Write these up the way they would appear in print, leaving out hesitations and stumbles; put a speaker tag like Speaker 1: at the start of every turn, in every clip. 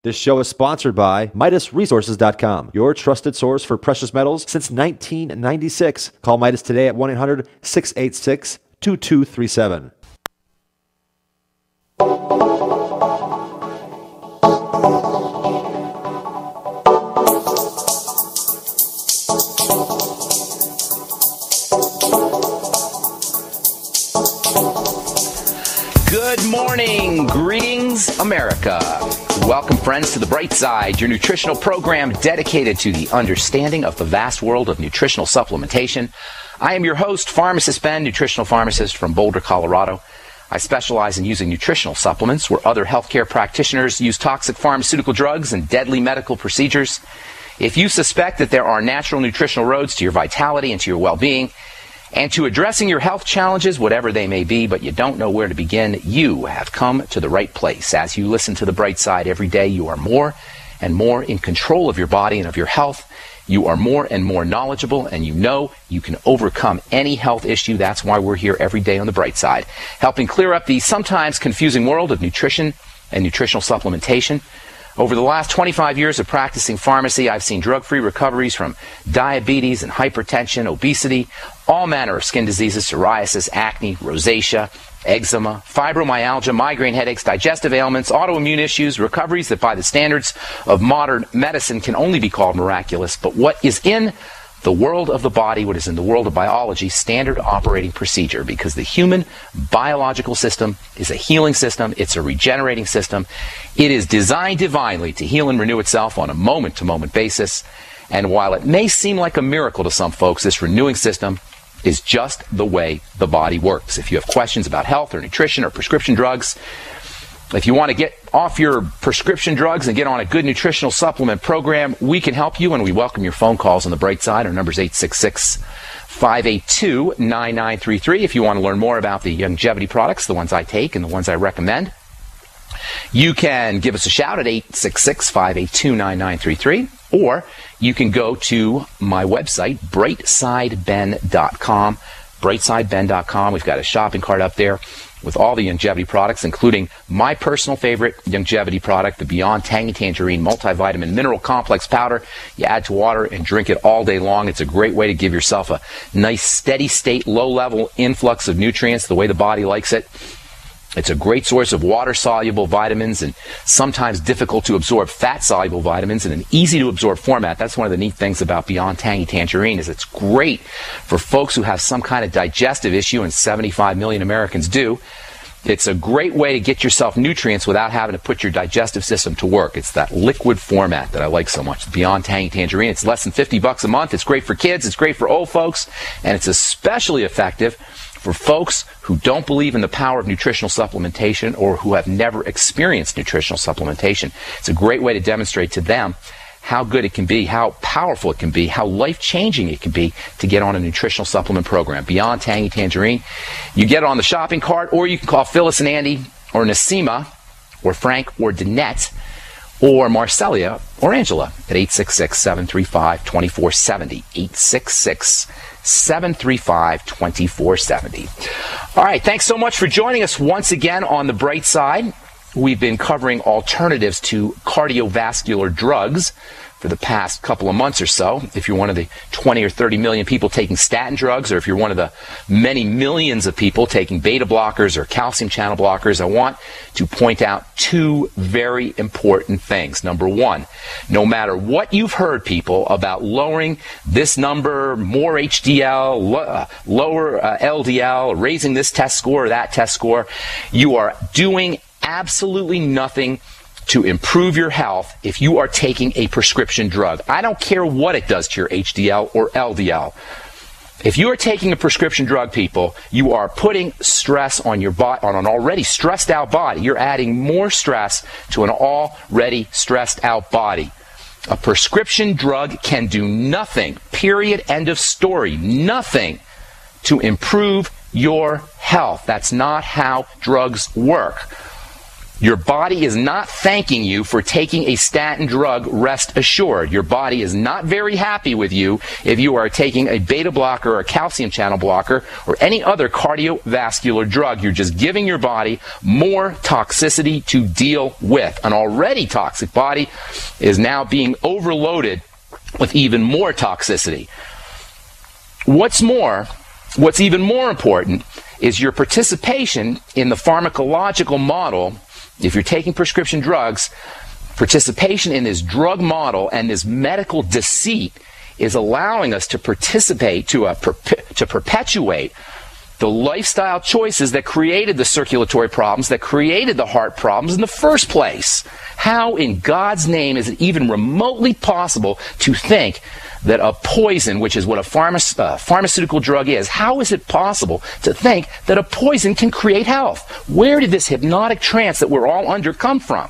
Speaker 1: This show is sponsored by MidasResources.com, your trusted source for precious metals since 1996. Call Midas today at 1-800-686-2237.
Speaker 2: Good morning, greetings, America. Welcome, friends, to The Bright Side, your nutritional program dedicated to the understanding of the vast world of nutritional supplementation. I am your host, Pharmacist Ben, nutritional pharmacist from Boulder, Colorado. I specialize in using nutritional supplements where other healthcare practitioners use toxic pharmaceutical drugs and deadly medical procedures. If you suspect that there are natural nutritional roads to your vitality and to your well-being, and to addressing your health challenges, whatever they may be, but you don't know where to begin, you have come to the right place. As you listen to The Bright Side every day, you are more and more in control of your body and of your health. You are more and more knowledgeable, and you know you can overcome any health issue. That's why we're here every day on The Bright Side, helping clear up the sometimes confusing world of nutrition and nutritional supplementation. Over the last 25 years of practicing pharmacy, I've seen drug-free recoveries from diabetes and hypertension, obesity, all manner of skin diseases, psoriasis, acne, rosacea, eczema, fibromyalgia, migraine headaches, digestive ailments, autoimmune issues, recoveries that by the standards of modern medicine can only be called miraculous. But what is in the world of the body, what is in the world of biology, standard operating procedure, because the human biological system is a healing system, it's a regenerating system. It is designed divinely to heal and renew itself on a moment-to-moment basis. And while it may seem like a miracle to some folks, this renewing system is just the way the body works. If you have questions about health or nutrition or prescription drugs, if you want to get off your prescription drugs and get on a good nutritional supplement program, we can help you, and we welcome your phone calls on The Bright Side. Our number is 866-582-9933. If you want to learn more about the longevity products, the ones I take and the ones I recommend, you can give us a shout at 866-582-9933, or you can go to my website, brightsideben.com, brightsideben.com. We've got a shopping cart up there with all the longevity products, including my personal favorite longevity product, the Beyond Tangy Tangerine Multivitamin Mineral Complex Powder. You add to water and drink it all day long. It's a great way to give yourself a nice steady state, low-level influx of nutrients the way the body likes it. It's a great source of water-soluble vitamins and sometimes difficult-to-absorb fat-soluble vitamins in an easy-to-absorb format. That's one of the neat things about Beyond Tangy Tangerine, is it's great for folks who have some kind of digestive issue, and 75 million Americans do. It's a great way to get yourself nutrients without having to put your digestive system to work. It's that liquid format that I like so much, Beyond Tangy Tangerine. It's less than $50 a month. It's great for kids. It's great for old folks. And it's especially effective for folks who don't believe in the power of nutritional supplementation or who have never experienced nutritional supplementation. It's a great way to demonstrate to them how good it can be, how powerful it can be, how life-changing it can be to get on a nutritional supplement program. Beyond Tangy Tangerine. You get it on the shopping cart, or you can call Phyllis and Andy, or Nasima, or Frank, or Danette, or Marcelia, or Angela at 866-735-2470. 866-735-2470. All right, thanks so much for joining us once again on The Bright Side. We've been covering alternatives to cardiovascular drugs for the past couple of months or so. If you're one of the 20 or 30 million people taking statin drugs, or if you're one of the many millions of people taking beta blockers or calcium channel blockers, I want to point out two very important things. Number one, no matter what you've heard, people, about lowering this number, more HDL, lower LDL, raising this test score or that test score, you are doing absolutely nothing to improve your health if you are taking a prescription drug. I don't care what it does to your HDL or LDL. If you are taking a prescription drug, people, you are putting stress on your body, on an already stressed out body. You're adding more stress to an already stressed out body. A prescription drug can do nothing, period, end of story, nothing to improve your health. That's not how drugs work. Your body is not thanking you for taking a statin drug, rest assured. Your body is not very happy with you if you are taking a beta blocker or a calcium channel blocker or any other cardiovascular drug. You're just giving your body more toxicity to deal with. An already toxic body is now being overloaded with even more toxicity. What's even more important is your participation in the pharmacological model. If you're taking prescription drugs, participation in this drug model and this medical deceit is allowing us to participate, to perpetuate the lifestyle choices that created the circulatory problems, that created the heart problems in the first place. How in God's name is it even remotely possible to think that a poison, which is what a pharmaceutical drug is, how is it possible to think that a poison can create health? Where did this hypnotic trance that we're all under come from?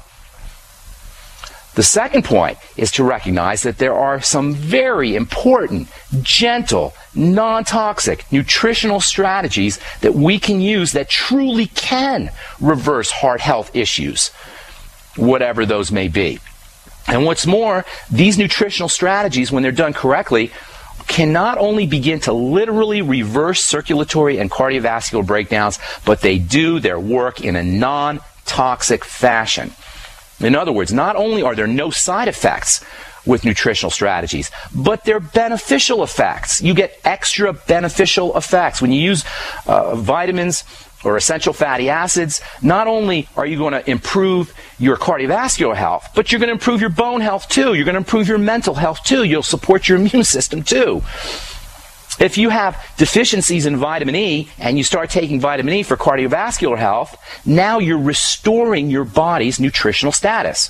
Speaker 2: The second point is to recognize that there are some very important, gentle, non-toxic nutritional strategies that we can use that truly can reverse heart health issues, whatever those may be. And what's more, these nutritional strategies, when they're done correctly, can not only begin to literally reverse circulatory and cardiovascular breakdowns, but they do their work in a non-toxic fashion. In other words, not only are there no side effects with nutritional strategies, but they're beneficial effects. You get extra beneficial effects. When you use vitamins or essential fatty acids, not only are you going to improve your cardiovascular health, but you're going to improve your bone health too. You're going to improve your mental health too. You'll support your immune system too. If you have deficiencies in vitamin E and you start taking vitamin E for cardiovascular health, now you're restoring your body's nutritional status.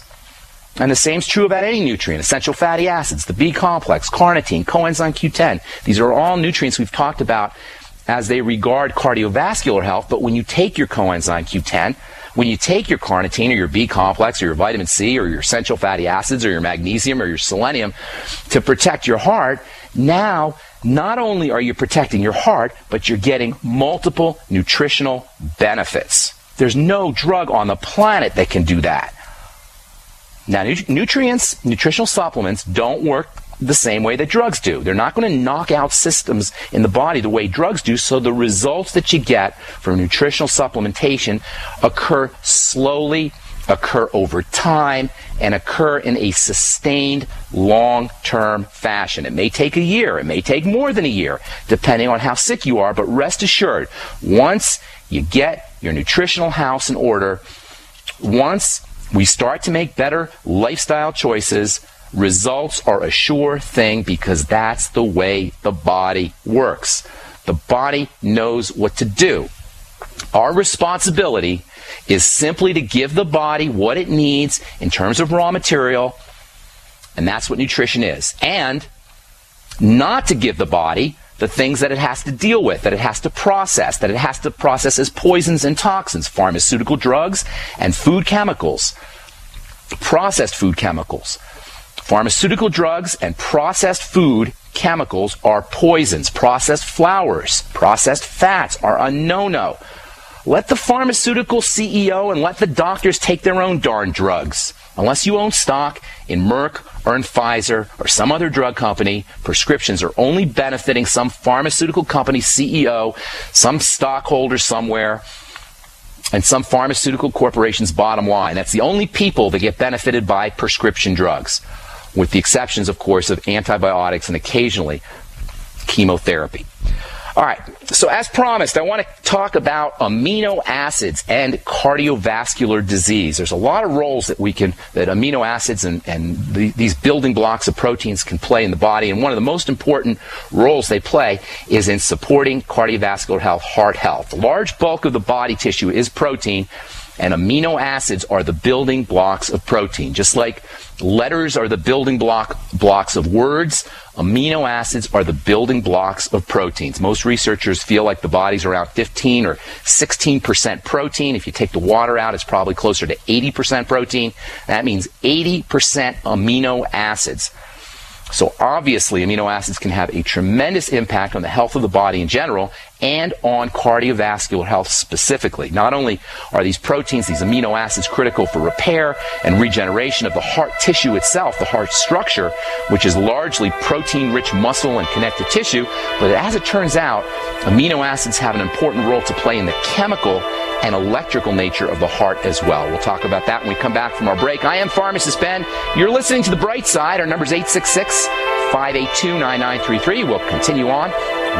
Speaker 2: And the same is true about any nutrient. Essential fatty acids, the B complex, carnitine, coenzyme Q10. These are all nutrients we've talked about as they regard cardiovascular health, but when you take your coenzyme Q10, when you take your carnitine or your B complex or your vitamin C or your essential fatty acids or your magnesium or your selenium to protect your heart, now not only are you protecting your heart, but you're getting multiple nutritional benefits. There's no drug on the planet that can do that. Now, nutrients, nutritional supplements don't work the same way that drugs do. They're not going to knock out systems in the body the way drugs do, so the results that you get from nutritional supplementation occur slowly, occur over time, and occur in a sustained long-term fashion. It may take a year, it may take more than a year, depending on how sick you are, but rest assured, once you get your nutritional house in order, once we start to make better lifestyle choices, results are a sure thing, because that's the way the body works. The body knows what to do. Our responsibility is simply to give the body what it needs in terms of raw material, and that's what nutrition is. And not to give the body the things that it has to deal with, that it has to process as poisons and toxins, pharmaceutical drugs and food chemicals, processed food chemicals. Pharmaceutical drugs and processed food chemicals are poisons. Processed flours, processed fats are a no-no. Let the pharmaceutical CEO and let the doctors take their own darn drugs. Unless you own stock in Merck or in Pfizer or some other drug company, prescriptions are only benefiting some pharmaceutical company CEO, some stockholder somewhere, and some pharmaceutical corporation's bottom line. That's the only people that get benefited by prescription drugs, with the exceptions, of course, of antibiotics and occasionally chemotherapy. All right, so as promised, I want to talk about amino acids and cardiovascular disease. There's a lot of roles that amino acids and these building blocks of proteins can play in the body, and one of the most important roles they play is in supporting cardiovascular health, heart health. The large bulk of the body tissue is protein, and amino acids are the building blocks of protein. Just like letters are the building blocks of words, amino acids are the building blocks of proteins. Most researchers feel like the body's around 15 or 16% protein. If you take the water out, it's probably closer to 80% protein. That means 80% amino acids. So obviously, amino acids can have a tremendous impact on the health of the body in general, and on cardiovascular health specifically. Not only are these proteins, these amino acids, critical for repair and regeneration of the heart tissue itself, the heart structure, which is largely protein-rich muscle and connective tissue, but as it turns out, amino acids have an important role to play in the chemical and electrical nature of the heart as well. We'll talk about that when we come back from our break. I am Pharmacist Ben. You're listening to The Bright Side. Our number is 866-582-9933. We'll continue on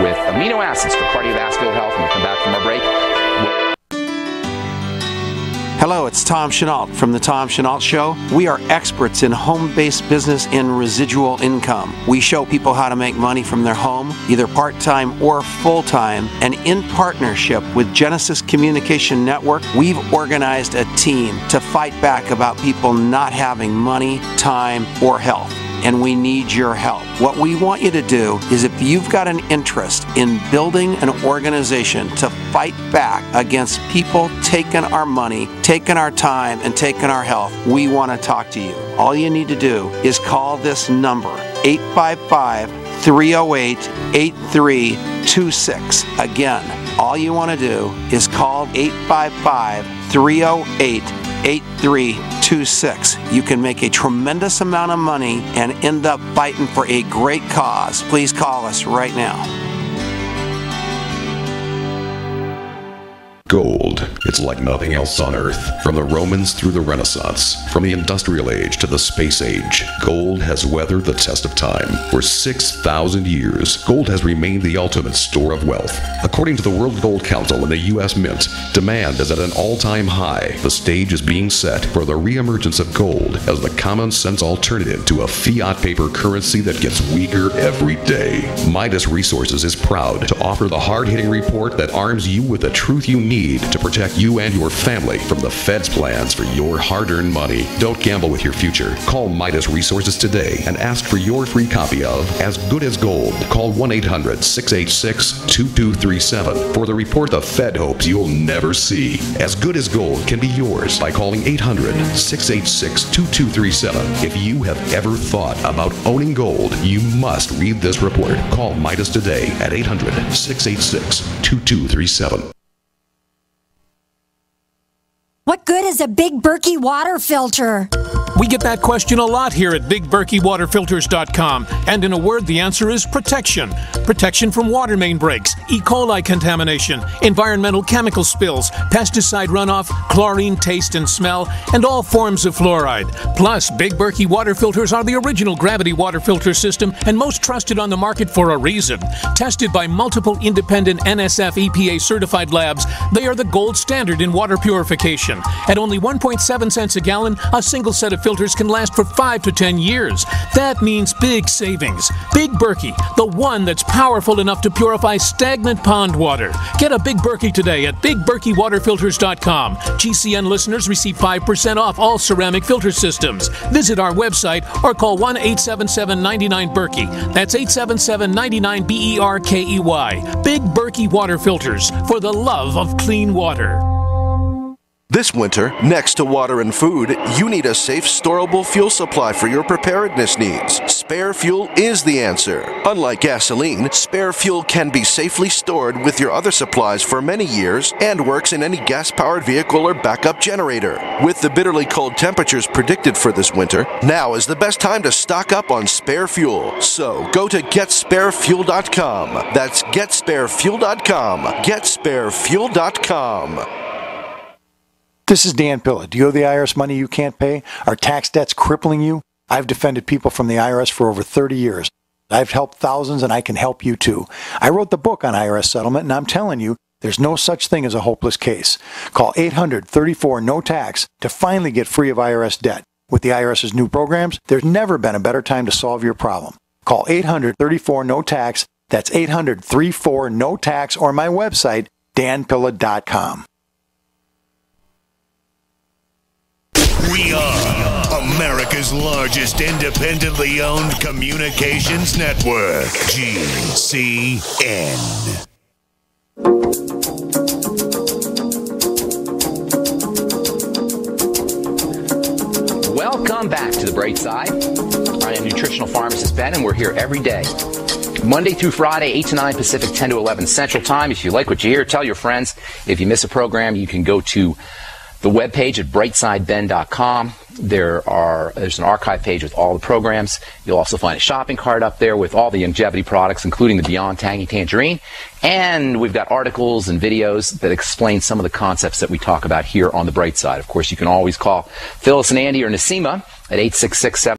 Speaker 2: with amino acids for cardiovascular health when we come back from our break.
Speaker 3: Hello, it's Tom Chenault from The Tom Chenault Show. We are experts in home-based business and residual income. We show people how to make money from their home, either part-time or full-time, and in partnership with Genesis Communication Network, we've organized a team to fight back about people not having money, time, or health. And we need your help. What we want you to do is, if you've got an interest in building an organization to fight back against people taking our money, taking our time, and taking our health, we want to talk to you. All you need to do is call this number, 855-308-8326. Again, all you want to do is call 855-308-8326. You can make a tremendous amount of money and end up fighting for a great cause. Please call us right now.
Speaker 4: Gold. It's like nothing else on Earth. From the Romans through the Renaissance, from the Industrial Age to the Space Age, gold has weathered the test of time. For 6,000 years, gold has remained the ultimate store of wealth. According to the World Gold Council and the U.S. Mint, demand is at an all-time high. The stage is being set for the reemergence of gold as the common-sense alternative to a fiat paper currency that gets weaker every day. Midas Resources is proud to offer the hard-hitting report that arms you with the truth you need to protect you and your family from the Fed's plans for your hard-earned money. Don't gamble with your future. Call Midas Resources today and ask for your free copy of As Good as Gold. Call 1-800-686-2237 for the report the Fed hopes you'll never see. As Good as Gold can be yours by calling 800-686-2237. If you have ever thought about owning gold, you must read this report. Call Midas today at 800-686-2237.
Speaker 5: What good is a Big Berkey water filter?
Speaker 6: We get that question a lot here at BigBerkeyWaterFilters.com, and in a word, the answer is protection. Protection from water main breaks, E. coli contamination, environmental chemical spills, pesticide runoff, chlorine taste and smell, and all forms of fluoride. Plus, Big Berkey water filters are the original gravity water filter system and most trusted on the market for a reason. Tested by multiple independent NSF EPA certified labs, they are the gold standard in water purification. At only 1.7 cents a gallon, a single set of filters can last for 5 to 10 years. That means big savings. Big Berkey, the one that's powerful enough to purify stagnant pond water. Get a Big Berkey today at BigBerkeyWaterFilters.com. GCN listeners receive 5% off all ceramic filter systems. Visit our website or call 1-877-99-BERKEY. That's 877-99-BERKEY. Big Berkey Water Filters, for the love of clean water.
Speaker 7: This winter, next to water and food, you need a safe, storable fuel supply for your preparedness needs. Spare fuel is the answer. Unlike gasoline, spare fuel can be safely stored with your other supplies for many years and works in any gas-powered vehicle or backup generator. With the bitterly cold temperatures predicted for this winter, now is the best time to stock up on spare fuel. So, go to GetSpareFuel.com. That's GetSpareFuel.com. GetSpareFuel.com.
Speaker 8: This is Dan Pilla. Do you owe the IRS money you can't pay? Are tax debts crippling you? I've defended people from the IRS for over 30 years. I've helped thousands, and I can help you too. I wrote the book on IRS settlement, and I'm telling you, there's no such thing as a hopeless case. Call 800-34-NO-TAX to finally get free of IRS debt. With the IRS's new programs, there's never been a better time to solve your problem. Call 800-34-NO-TAX. That's 800-34-NO-TAX, or my website, danpilla.com.
Speaker 9: We are America's largest independently owned communications network, GCN.
Speaker 2: Welcome back to The Bright Side. I am nutritional pharmacist Ben, and we're here every day Monday through Friday, 8 to 9 Pacific, 10 to 11 Central Time. If you like what you hear, tell your friends. If you miss a program, you can go to the webpage at brightsideben.com. There's an archive page with all the programs. You'll also find a shopping cart up there with all the longevity products, including the Beyond Tangy Tangerine. And we've got articles and videos that explain some of the concepts that we talk about here on The Bright Side. Of course, you can always call Phyllis and Andy or Nasima at 866